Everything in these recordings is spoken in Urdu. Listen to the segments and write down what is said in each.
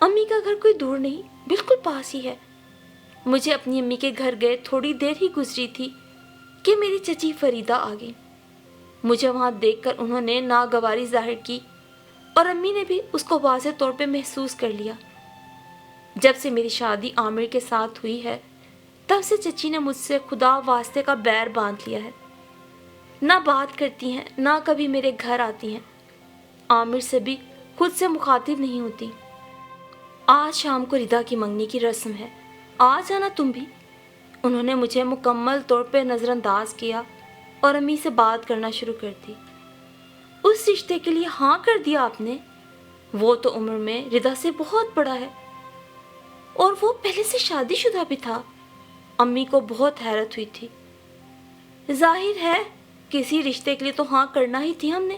امی کا گھر کوئی دور نہیں، بالکل پاس ہی ہے۔ مجھے اپنی امی کے گھر گئے تھوڑی دیر ہی گزری تھی کہ میری چچی فریدہ آ گئی۔ مجھے وہاں دیکھ کر انہوں نے ناگواری ظاہر کی اور امی نے بھی اس کو واضح طور پہ محسوس کر لیا۔ جب سے میری شادی عامر کے ساتھ ہوئی ہے تب سے چچی نے مجھ سے خدا واسطے کا بیر باندھ لیا ہے۔ نہ بات کرتی ہیں، نہ کبھی میرے گھر آتی ہیں، عامر سے بھی خود سے مخاطب نہیں ہوتی۔ آج شام کو ردا کی منگنی کی رسم ہے، آ جانا تم بھی۔ انہوں نے مجھے مکمل طور پہ نظر انداز کیا اور امی سے بات کرنا شروع کر دی۔ اس رشتے کے لیے ہاں کر دیا آپ نے؟ وہ تو عمر میں ردا سے بہت بڑا ہے اور وہ پہلے سے شادی شدہ بھی تھا۔ امی کو بہت حیرت ہوئی تھی۔ ظاہر ہے کسی رشتے کے لیے تو ہاں کرنا ہی تھی ہم نے۔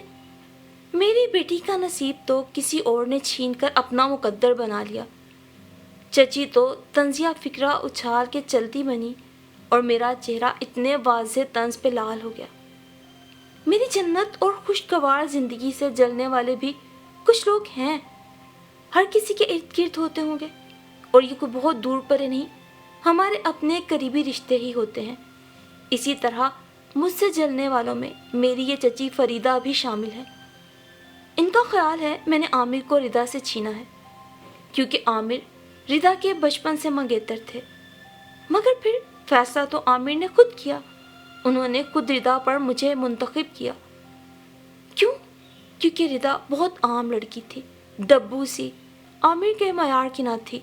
میری بیٹی کا نصیب تو کسی اور نے چھین کر اپنا مقدر بنا لیا۔ چچی تو طنزیہ فکرہ اچھال کے چلتی بنی اور میرا چہرہ اتنے واضح طنز پہ لال ہو گیا۔ میری جنت اور خوشگوار زندگی سے جلنے والے بھی کچھ لوگ ہیں، ہر کسی کے ارد گرد ہوتے ہوں گے، اور یہ کوئی بہت دور پرے نہیں، ہمارے اپنے قریبی رشتے ہی ہوتے ہیں۔ اسی طرح مجھ سے جلنے والوں میں میری یہ چچی فریدہ بھی شامل ہے۔ ان کا خیال ہے میں نے عامر کو ردا سے چھینا ہے، کیونکہ عامر ردا کے بچپن سے منگیتر تھے۔ مگر پھر فیصلہ تو عامر نے خود کیا، انہوں نے خود ردا پر مجھے منتخب کیا۔ کیوں؟ کیونکہ ردا بہت عام لڑکی تھی، ڈبو سی، عامر کے معیار کی نہ تھی۔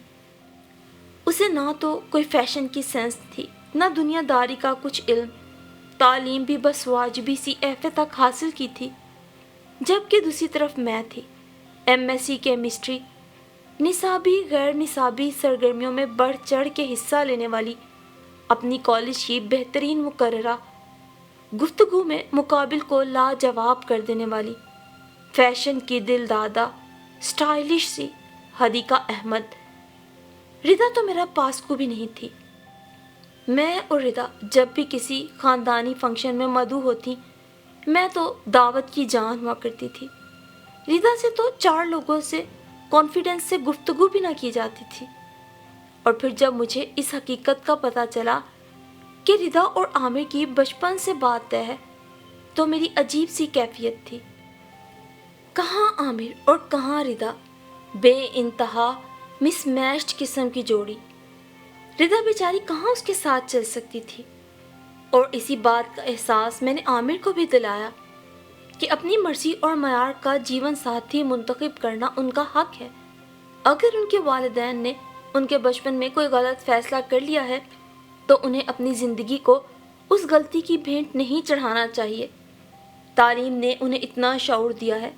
اسے نہ تو کوئی فیشن کی سینس تھی، نہ دنیا داری کا کچھ علم، تعلیم بھی بس واجبی سی ایف اے تک حاصل کی تھی، جبکہ دوسری طرف میں تھی ایم ایس سی کیمسٹری، نصابی غیر نصابی سرگرمیوں میں بڑھ چڑھ کے حصہ لینے والی، اپنی کالج کی بہترین مقررہ، گفتگو میں مقابل کو لاجواب کر دینے والی، فیشن کی دل دادا، سٹائلش سی حدیقہ احمد۔ ردا تو میرا پاسکو بھی نہیں تھی۔ میں اور ردا جب بھی کسی خاندانی فنکشن میں مدعو ہوتی، میں تو دعوت کی جان ہوا کرتی تھی۔ ردا سے تو 4 لوگوں سے کانفیڈنس سے گفتگو بھی نہ کی جاتی تھی۔ اور پھر جب مجھے اس حقیقت کا پتہ چلا کہ ردا اور عامر کی بچپن سے بات طے ہے تو میری عجیب سی کیفیت تھی۔ کہاں عامر اور کہاں ردا، بے انتہا مس میچڈ قسم کی جوڑی۔ ردا بیچاری کہاں اس کے ساتھ چل سکتی تھی، اور اسی بات کا احساس میں نے عامر کو بھی دلایا کہ اپنی مرضی اور معیار کا جیون ساتھی منتخب کرنا ان کا حق ہے۔ اگر ان کے والدین نے ان کے بچپن میں کوئی غلط فیصلہ کر لیا ہے تو انہیں اپنی زندگی کو اس غلطی کی بھینٹ نہیں چڑھانا چاہیے۔ تعلیم نے انہیں اتنا شعور دیا ہے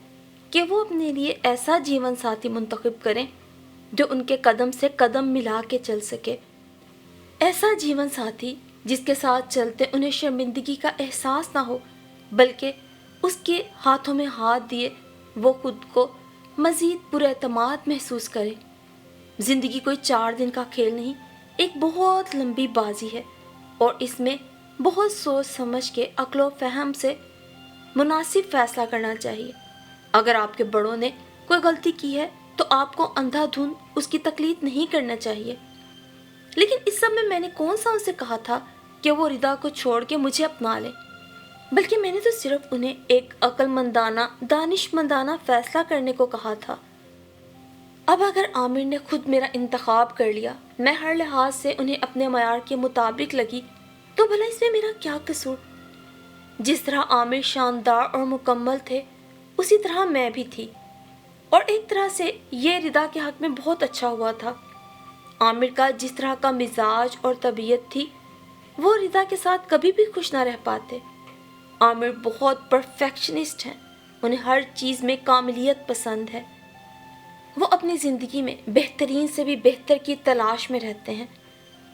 کہ وہ اپنے لیے ایسا جیون ساتھی منتخب کریں جو ان کے قدم سے قدم ملا کے چل سکے، ایسا جیون ساتھی جس کے ساتھ چلتے انہیں شرمندگی کا احساس نہ ہو، بلکہ اس کے ہاتھوں میں ہاتھ دیے وہ خود کو مزید پراعتماد محسوس کرے۔ زندگی کوئی 4 دن کا کھیل نہیں، ایک بہت لمبی بازی ہے، اور اس میں بہت سوچ سمجھ کے عقل و فہم سے مناسب فیصلہ کرنا چاہیے۔ اگر آپ کے بڑوں نے کوئی غلطی کی ہے تو آپ کو اندھا دھند اس کی تقلید نہیں کرنا چاہیے۔ لیکن اس سب میں نے کون سا ان سے کہا تھا کہ وہ ردا کو چھوڑ کے مجھے اپنا لیں، بلکہ میں نے تو صرف انہیں ایک عقل مندانہ، دانش مندانہ فیصلہ کرنے کو کہا تھا۔ اب اگر عامر نے خود میرا انتخاب کر لیا، میں ہر لحاظ سے انہیں اپنے معیار کے مطابق لگی، تو بھلا اس میں میرا کیا قصور؟ جس طرح عامر شاندار اور مکمل تھے اسی طرح میں بھی تھی، اور ایک طرح سے یہ ردا کے حق میں بہت اچھا ہوا تھا۔ عامر کا جس طرح کا مزاج اور طبیعت تھی وہ ردا کے ساتھ کبھی بھی خوش نہ رہ پاتے۔ عامر بہت پرفیکشنسٹ ہیں، انہیں ہر چیز میں کاملیت پسند ہے، وہ اپنی زندگی میں بہترین سے بھی بہتر کی تلاش میں رہتے ہیں۔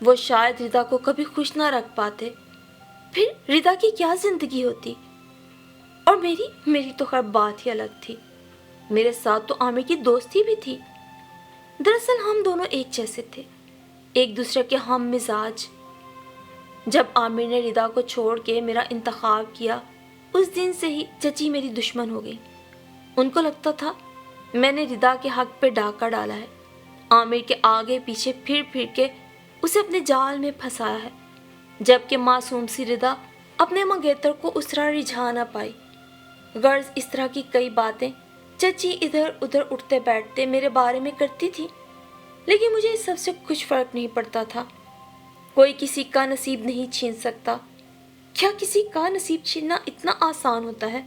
وہ شاید ردا کو کبھی خوش نہ رکھ پاتے، پھر ردا کی کیا زندگی ہوتی؟ اور میری تو خیر بات ہی الگ تھی۔ میرے ساتھ تو عامر کی دوستی بھی تھی۔ دراصل ہم دونوں ایک جیسے تھے، ایک دوسرے کے ہم مزاج۔ جب عامر نے ردا کو چھوڑ کے میرا انتخاب کیا، اس دن سے ہی چچی میری دشمن ہو گئی۔ ان کو لگتا تھا میں نے ردا کے حق پہ ڈاکہ ڈالا ہے، عامر کے آگے پیچھے پھر پھر کے اسے اپنے جال میں پھنسایا ہے، جبکہ معصوم سی ردا اپنے منگیتر کو اس طرح رجھا نہ پائی۔ غرض اس طرح کی کئی باتیں چچی ادھر ادھر اٹھتے بیٹھتے میرے بارے میں کرتی تھی، لیکن مجھے اس سب سے کچھ فرق نہیں پڑتا تھا۔ کوئی کسی کا نصیب نہیں چھین سکتا۔ کیا کسی کا نصیب چھیننا اتنا آسان ہوتا ہے؟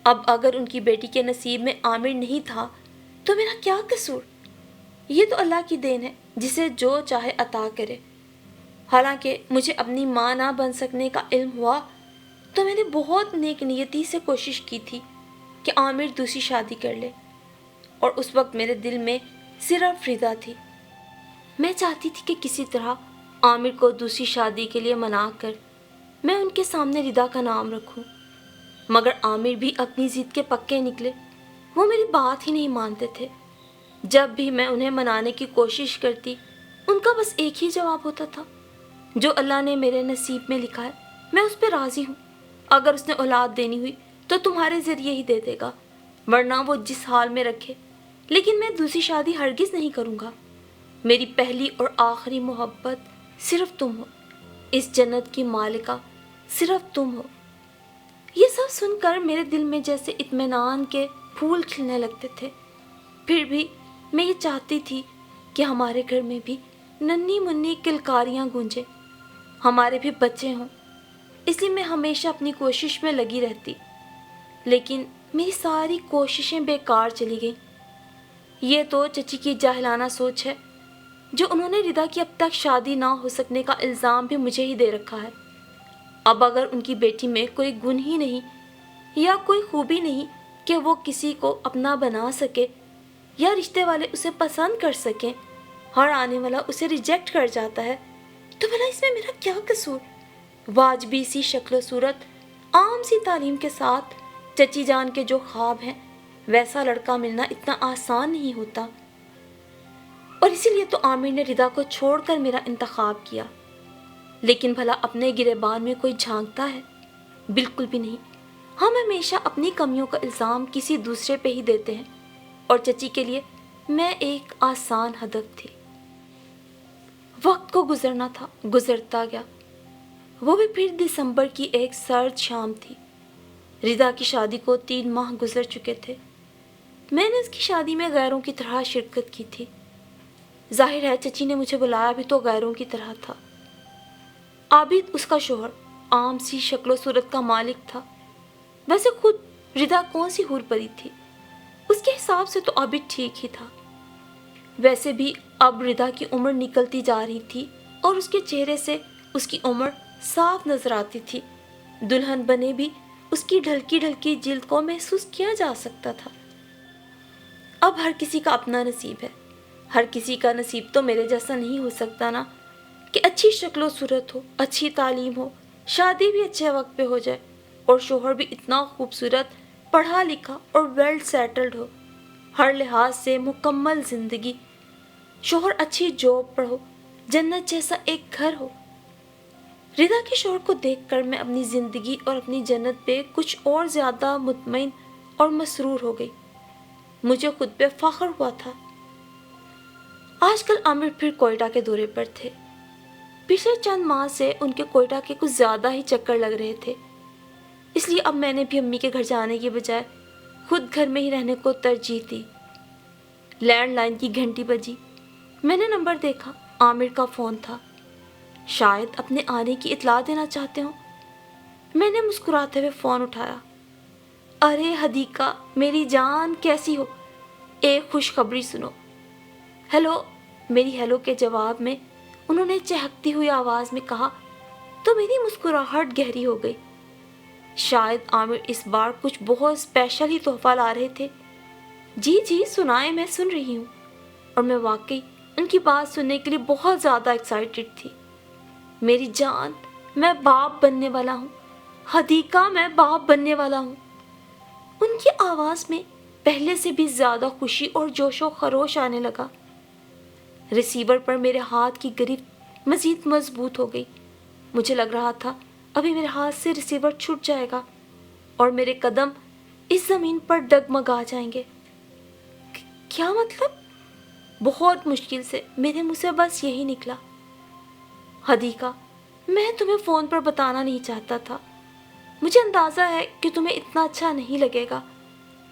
اب اگر ان کی بیٹی کے نصیب میں عامر نہیں تھا تو میرا کیا قصور؟ یہ تو اللہ کی دین ہے، جسے جو چاہے عطا کرے۔ حالانکہ مجھے اپنی ماں نہ بن سکنے کا علم ہوا تو میں نے بہت نیک نیتی سے کوشش کی تھی کہ عامر دوسری شادی کر لے، اور اس وقت میرے دل میں صرف رضا تھی۔ میں چاہتی تھی کہ کسی طرح عامر کو دوسری شادی کے لیے منا کر میں ان کے سامنے رضا کا نام رکھوں، مگر عامر بھی اپنی ضد کے پکے نکلے۔ وہ میری بات ہی نہیں مانتے تھے۔ جب بھی میں انہیں منانے کی کوشش کرتی، ان کا بس ایک ہی جواب ہوتا تھا: جو اللہ نے میرے نصیب میں لکھا ہے میں اس پہ راضی ہوں۔ اگر اس نے اولاد دینی ہوئی تو تمہارے ذریعے ہی دے دے گا، ورنہ وہ جس حال میں رکھے، لیکن میں دوسری شادی ہرگز نہیں کروں گا۔ میری پہلی اور آخری محبت صرف تم ہو، اس جنت کی مالکہ صرف تم ہو۔ یہ سب سن کر میرے دل میں جیسے اطمینان کے پھول کھلنے لگتے تھے۔ پھر بھی میں یہ چاہتی تھی کہ ہمارے گھر میں بھی ننھی منھی کلکاریاں گونجے، ہمارے بھی بچے ہوں، اس لیے میں ہمیشہ اپنی کوشش میں لگی رہتی، لیکن میری ساری کوششیں بیکار چلی گئیں۔ یہ تو چچی کی جاہلانہ سوچ ہے، جو انہوں نے ردا کی اب تک شادی نہ ہو سکنے کا الزام بھی مجھے ہی دے رکھا ہے۔ اب اگر ان کی بیٹی میں کوئی گن ہی نہیں یا کوئی خوبی نہیں کہ وہ کسی کو اپنا بنا سکے یا رشتے والے اسے پسند کر سکیں، ہر آنے والا اسے ریجیکٹ کر جاتا ہے، تو بھلا اس میں میرا کیا قصور؟ واجبی سی شکل و صورت، عام سی تعلیم کے ساتھ چچی جان کے جو خواب ہیں، ویسا لڑکا ملنا اتنا آسان نہیں ہوتا، اور اسی لیے تو عامر نے ردا کو چھوڑ کر میرا انتخاب کیا۔ لیکن بھلا اپنے گریبان میں کوئی جھانکتا ہے؟ بالکل بھی نہیں۔ ہم ہمیشہ اپنی کمیوں کا الزام کسی دوسرے پہ ہی دیتے ہیں، اور چچی کے لیے میں ایک آسان ہدف تھی۔ وقت کو گزرنا تھا، گزرتا گیا۔ وہ بھی پھر دسمبر کی ایک سرد شام تھی۔ ردا کی شادی کو 3 ماہ گزر چکے تھے۔ میں نے اس کی شادی میں غیروں کی طرح شرکت کی تھی۔ ظاہر ہے چچی نے مجھے بلایا بھی تو غیروں کی طرح تھا۔ عابد اس کا شوہر عام سی شکل و صورت کا مالک تھا۔ ویسے خود ردا کون سی حور پری تھی، اس کے حساب سے تو عابد ٹھیک ہی تھا۔ ویسے بھی اب ردا کی عمر نکلتی جا رہی تھی اور اس کے چہرے سے اس کی عمر صاف نظر آتی تھی۔ دلہن بنے بھی اس کی ڈھلکی ڈھلکی جلد کو محسوس کیا جا سکتا تھا۔ اب ہر کسی کا اپنا نصیب ہے۔ ہر کسی کا نصیب تو میرے جیسا نہیں ہو سکتا نا، کہ اچھی شکل و صورت ہو، اچھی تعلیم ہو، شادی بھی اچھے وقت پہ ہو جائے، اور شوہر بھی اتنا خوبصورت، پڑھا لکھا اور ویل سیٹلڈ ہو، ہر لحاظ سے مکمل زندگی، شوہر اچھی جاب پر ہو، جنت جیسا ایک گھر ہو۔ ردا کے شوہر کو دیکھ کر میں اپنی زندگی اور اپنی جنت پہ کچھ اور زیادہ مطمئن اور مسرور ہو گئی۔ مجھے خود پہ فخر ہوا تھا۔ آج کل عامر پھر کوئٹہ کے دورے پر تھے۔ پچھلے چند ماہ سے ان کے کوئٹہ کے کچھ زیادہ ہی چکر لگ رہے تھے، اس لیے اب میں نے بھی امی کے گھر جانے کی بجائے خود گھر میں ہی رہنے کو ترجیح دی۔ لینڈ لائن کی گھنٹی بجی۔ میں نے نمبر دیکھا، عامر کا فون تھا۔ شاید اپنے آنے کی اطلاع دینا چاہتے ہوں۔ میں نے مسکراتے ہوئے فون اٹھایا۔ ارے حدیقہ میری جان، کیسی ہو؟ ایک خوشخبری سنو۔ ہیلو۔ میری ہیلو کے جواب میں انہوں نے چہکتی ہوئی آواز میں کہا تو میری مسکراہٹ گہری ہو گئی۔ شاید عامر اس بار کچھ بہت اسپیشل ہی تحفہ لا رہے تھے۔ جی جی سنائیں، میں سن رہی ہوں۔ اور میں واقعی ان کی بات سننے کے لیے بہت زیادہ ایکسائٹڈ تھی۔ میری جان، میں باپ بننے والا ہوں۔ حدیقہ، میں باپ بننے والا ہوں۔ ان کی آواز میں پہلے سے بھی زیادہ خوشی اور جوش و خروش آنے لگا۔ ریسیور پر میرے ہاتھ کی گرفت مزید مضبوط ہو گئی۔ مجھے لگ رہا تھا ابھی میرے ہاتھ سے ریسیور چھوٹ جائے گا اور میرے قدم اس زمین پر ڈگمگا جائیں گے۔ کیا مطلب؟ بہت مشکل سے میرے منہ سے بس یہی نکلا، حدیقہ میں تمہیں فون پر بتانا نہیں چاہتا تھا، مجھے اندازہ ہے کہ تمہیں اتنا اچھا نہیں لگے گا،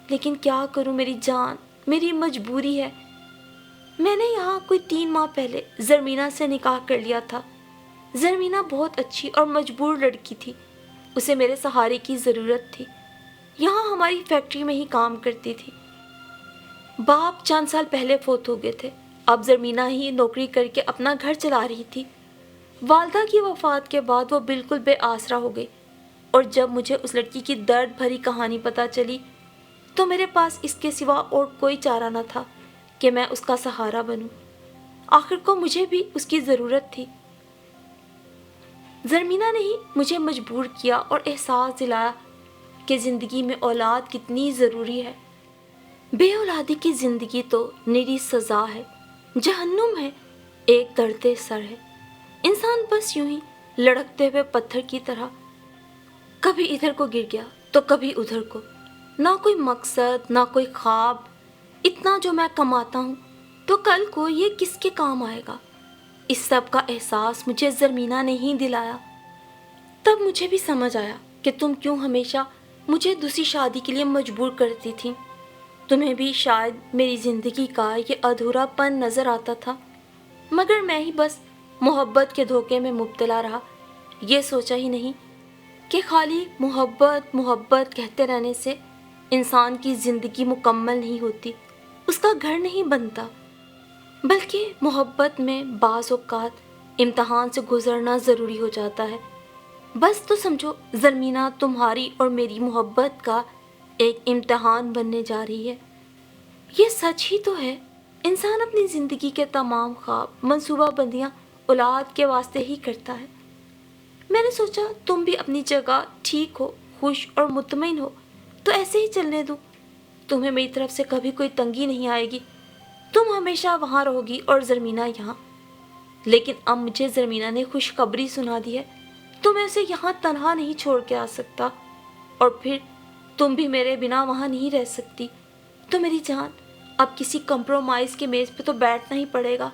لیکن کیا کروں میری جان، میری مجبوری ہے۔ میں نے یہاں کوئی 3 ماہ پہلے زرمینہ سے نکاح کر لیا تھا۔ زرمینہ بہت اچھی اور مجبور لڑکی تھی، اسے میرے سہارے کی ضرورت تھی۔ یہاں ہماری فیکٹری میں ہی کام کرتی تھی۔ باپ چند سال پہلے فوت ہو گئے تھے، اب زرمینہ ہی نوکری کر کے اپنا گھر چلا رہی تھی۔ والدہ کی وفات کے بعد وہ بالکل بے آسرا ہو گئی، اور جب مجھے اس لڑکی کی درد بھری کہانی پتہ چلی تو میرے پاس اس کے سوا اور کوئی چارہ نہ تھا کہ میں اس کا سہارا بنوں۔ آخر کو مجھے بھی اس کی ضرورت تھی۔ زرمینہ نے ہی مجھے مجبور کیا اور احساس دلایا کہ زندگی میں اولاد کتنی ضروری ہے۔ بے اولادی کی زندگی تو نری سزا ہے، جہنم ہے، ایک درد سر ہے۔ انسان بس یوں ہی لڑکتے ہوئے پتھر کی طرح کبھی ادھر کو گر گیا تو کبھی ادھر کو، نہ کوئی مقصد نہ کوئی خواب۔ اتنا جو میں کماتا ہوں تو کل کو یہ کس کے کام آئے گا؟ اس سب کا احساس مجھے زرمینہ نے ہی دلایا۔ تب مجھے بھی سمجھ آیا کہ تم کیوں ہمیشہ مجھے دوسری شادی کے لیے مجبور کرتی تھی۔ تمہیں بھی شاید میری زندگی کا یہ ادھورا پن نظر آتا تھا، مگر میں ہی بس محبت کے دھوکے میں مبتلا رہا۔ یہ سوچا ہی نہیں کہ خالی محبت محبت کہتے رہنے سے انسان کی زندگی مکمل نہیں ہوتی، اس کا گھر نہیں بنتا، بلکہ محبت میں بعض اوقات امتحان سے گزرنا ضروری ہو جاتا ہے۔ بس تو سمجھو زرمینہ تمہاری اور میری محبت کا ایک امتحان بننے جا رہی ہے۔ یہ سچ ہی تو ہے، انسان اپنی زندگی کے تمام خواب منصوبہ بندیاں اولاد کے واسطے ہی کرتا ہے۔ میں نے سوچا تم بھی اپنی جگہ ٹھیک ہو، خوش اور مطمئن ہو تو ایسے ہی چلنے دو، تمہیں میری طرف سے کبھی کوئی تنگی نہیں آئے گی، تم ہمیشہ وہاں رہو گی اور زرمینہ یہاں۔ لیکن اب مجھے زرمینہ نے خوشخبری سنا دی ہے تو میں اسے یہاں تنہا نہیں چھوڑ کے آ سکتا، اور پھر تم بھی میرے بنا وہاں نہیں رہ سکتی۔ تو میری جان، اب کسی کمپرومائز کے میز پہ تو بیٹھنا ہی پڑے گا۔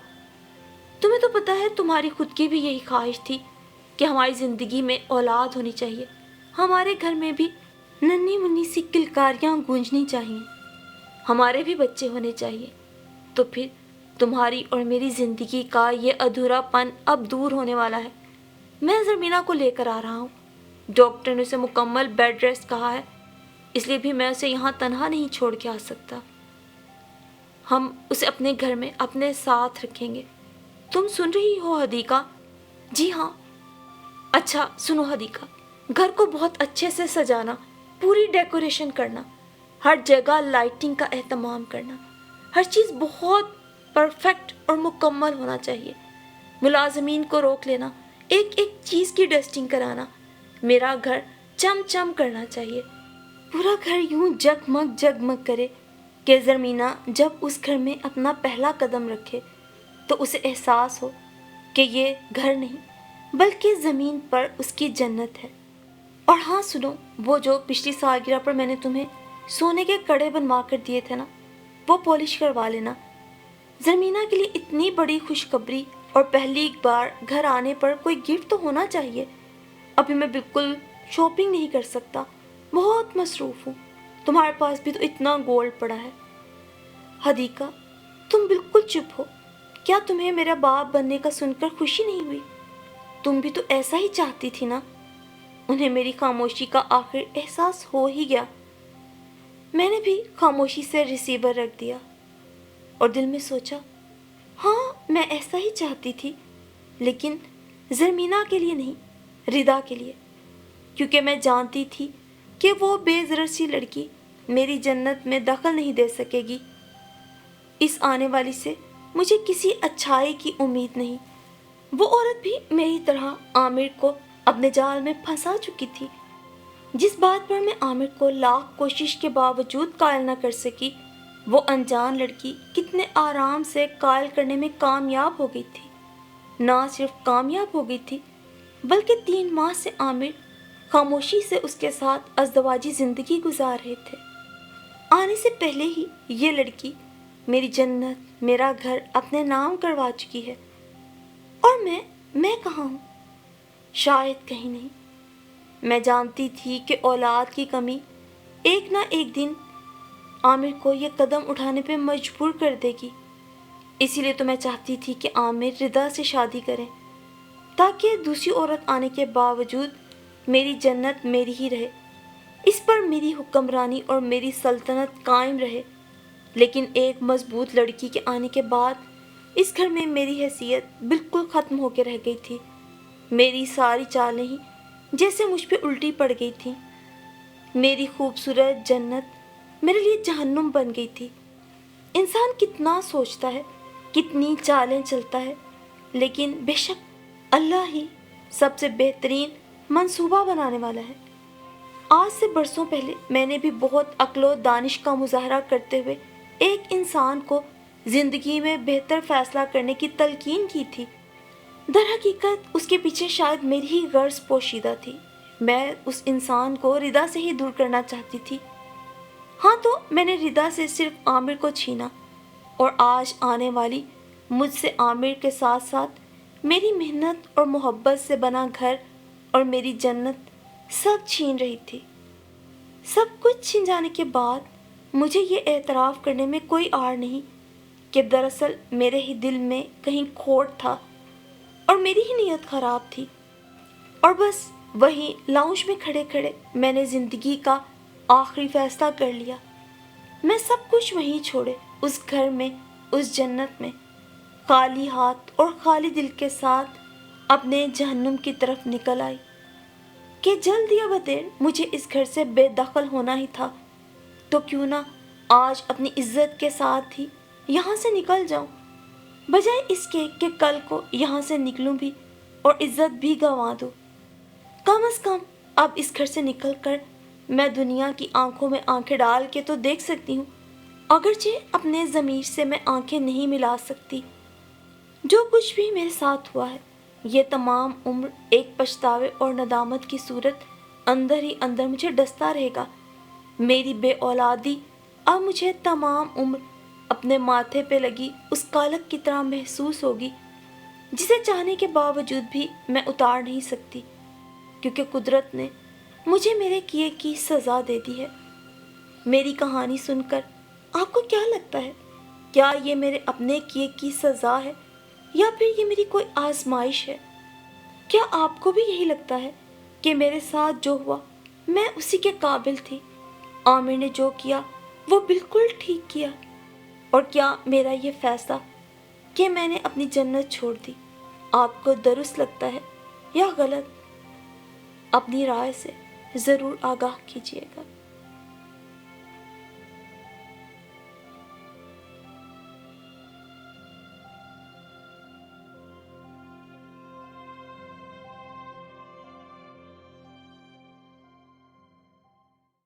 تمہیں تو پتہ ہے تمہاری خود کی بھی یہی خواہش تھی کہ ہماری زندگی میں اولاد ہونی چاہیے، ہمارے گھر میں بھی ننھی منھی سی کلکاریاں گونجنی چاہیے، ہمارے بھی بچے ہونے چاہیے۔ تو پھر تمہاری اور میری زندگی کا یہ ادھورا پن اب دور ہونے والا ہے۔ میں زرمینہ کو لے کر آ رہا ہوں، ڈاکٹر نے اسے مکمل بیڈ ریسٹ کہا ہے، اس لیے بھی میں اسے یہاں تنہا نہیں چھوڑ کے آ سکتا۔ ہم اسے اپنے گھر میں اپنے ساتھ رکھیں گے۔ تم سن رہی ہو حدیقہ؟ جی ہاں۔ اچھا سنو حدیقہ، گھر کو بہت اچھے سے سجانا، پوری ڈیکوریشن کرنا، ہر جگہ لائٹنگ کا اہتمام کرنا، ہر چیز بہت پرفیکٹ اور مکمل ہونا چاہیے۔ ملازمین کو روک لینا، ایک ایک چیز کی ڈسٹنگ کرانا، میرا گھر چم چم کرنا چاہیے، پورا گھر یوں جگمگ جگمگ کرے کہ زرمینہ جب اس گھر میں اپنا پہلا قدم رکھے تو اسے احساس ہو کہ یہ گھر نہیں بلکہ زمین پر اس کی جنت ہے۔ اور ہاں سنو، وہ جو پچھلی سالگرہ پر میں نے تمہیں سونے کے کڑے بنوا کر دیے تھے نا، وہ پالش کروا لینا۔ زرمینہ کے لیے اتنی بڑی خوشخبری اور پہلی بار گھر آنے پر کوئی گفٹ تو ہونا چاہیے۔ ابھی میں بالکل شاپنگ نہیں کر سکتا، بہت مصروف ہوں، تمہارے پاس بھی تو اتنا گولڈ پڑا ہے۔ حدیقہ تم بالکل چپ ہو، کیا تمہیں میرا باپ بننے کا سن کر خوشی نہیں ہوئی؟ تم بھی تو ایسا ہی چاہتی تھی نا؟ انہیں میری خاموشی کا آخر احساس ہو ہی گیا۔ میں نے بھی خاموشی سے ریسیور رکھ دیا اور دل میں سوچا، ہاں میں ایسا ہی چاہتی تھی، لیکن زرمینہ کے لیے نہیں، ردا کے لیے، کیونکہ میں جانتی تھی کہ وہ بے ضرر سی لڑکی میری جنت میں دخل نہیں دے سکے گی۔ اس آنے والی سے مجھے کسی اچھائی کی امید نہیں۔ وہ عورت بھی میری طرح عامر کو اپنے جال میں پھنسا چکی تھی۔ جس بات پر میں عامر کو لاکھ کوشش کے باوجود قائل نہ کر سکی، وہ انجان لڑکی کتنے آرام سے قائل کرنے میں کامیاب ہو گئی تھی۔ نہ صرف کامیاب ہو گئی تھی، بلکہ 3 ماہ سے عامر خاموشی سے اس کے ساتھ ازدواجی زندگی گزار رہے تھے۔ آنے سے پہلے ہی یہ لڑکی میری جنت، میرا گھر اپنے نام کروا چکی ہے، اور میں کہاں ہوں؟ شاید کہیں نہیں۔ میں جانتی تھی کہ اولاد کی کمی ایک نہ ایک دن عامر کو یہ قدم اٹھانے پہ مجبور کر دے گی، اسی لیے تو میں چاہتی تھی کہ عامر رضا سے شادی کرے تاکہ دوسری عورت آنے کے باوجود میری جنت میری ہی رہے، اس پر میری حکمرانی اور میری سلطنت قائم رہے۔ لیکن ایک مضبوط لڑکی کے آنے کے بعد اس گھر میں میری حیثیت بالکل ختم ہو کے رہ گئی تھی۔ میری ساری چالیں ہی جیسے مجھ پہ الٹی پڑ گئی تھیں۔ میری خوبصورت جنت میرے لیے جہنم بن گئی تھی۔ انسان کتنا سوچتا ہے، کتنی چالیں چلتا ہے، لیکن بے شک اللہ ہی سب سے بہترین منصوبہ بنانے والا ہے۔ آج سے برسوں پہلے میں نے بھی بہت عقل و دانش کا مظاہرہ کرتے ہوئے ایک انسان کو زندگی میں بہتر فیصلہ کرنے کی تلقین کی تھی۔ در حقیقت اس کے پیچھے شاید میری ہی غرض پوشیدہ تھی۔ میں اس انسان کو رضا سے ہی دور کرنا چاہتی تھی۔ ہاں، تو میں نے رضا سے صرف عامر کو چھینا، اور آج آنے والی مجھ سے عامر کے ساتھ ساتھ میری محنت اور محبت سے بنا گھر اور میری جنت سب چھین رہی تھی۔ سب کچھ چھن جانے کے بعد مجھے یہ اعتراف کرنے میں کوئی آڑ نہیں کہ دراصل میرے ہی دل میں کہیں کھوٹ تھا اور میری ہی نیت خراب تھی، اور بس وہی لاؤنج میں کھڑے کھڑے میں نے زندگی کا آخری فیصلہ کر لیا۔ میں سب کچھ وہیں چھوڑے، اس گھر میں، اس جنت میں، خالی ہاتھ اور خالی دل کے ساتھ اپنے جہنم کی طرف نکل آئی کہ جلد یا بدیر مجھے اس گھر سے بے دخل ہونا ہی تھا، تو کیوں نہ آج اپنی عزت کے ساتھ ہی یہاں سے نکل جاؤں، بجائے اس کے کہ کل کو یہاں سے نکلوں بھی اور عزت بھی گنوا دوں۔ کم از کم اب اس گھر سے نکل کر میں دنیا کی آنکھوں میں آنکھیں ڈال کے تو دیکھ سکتی ہوں، اگرچہ اپنے ضمیر سے میں آنکھیں نہیں ملا سکتی۔ جو کچھ بھی میرے ساتھ ہوا ہے، یہ تمام عمر ایک پچھتاوے اور ندامت کی صورت اندر ہی اندر مجھے ڈستا رہے گا۔ میری بے اولادی اب مجھے تمام عمر اپنے ماتھے پہ لگی اس کالک کی طرح محسوس ہوگی، جسے چاہنے کے باوجود بھی میں اتار نہیں سکتی، کیونکہ قدرت نے مجھے میرے کیے کی سزا دے دی ہے۔ میری کہانی سن کر آپ کو کیا لگتا ہے؟ کیا یہ میرے اپنے کیے کی سزا ہے یا پھر یہ میری کوئی آزمائش ہے؟ کیا آپ کو بھی یہی لگتا ہے کہ میرے ساتھ جو ہوا میں اسی کے قابل تھی؟ عامر نے جو کیا وہ بالکل ٹھیک کیا، اور کیا میرا یہ فیصلہ کہ میں نے اپنی جنت چھوڑ دی آپ کو درست لگتا ہے یا غلط؟ اپنی رائے سے ضرور آگاہ کیجیے گا۔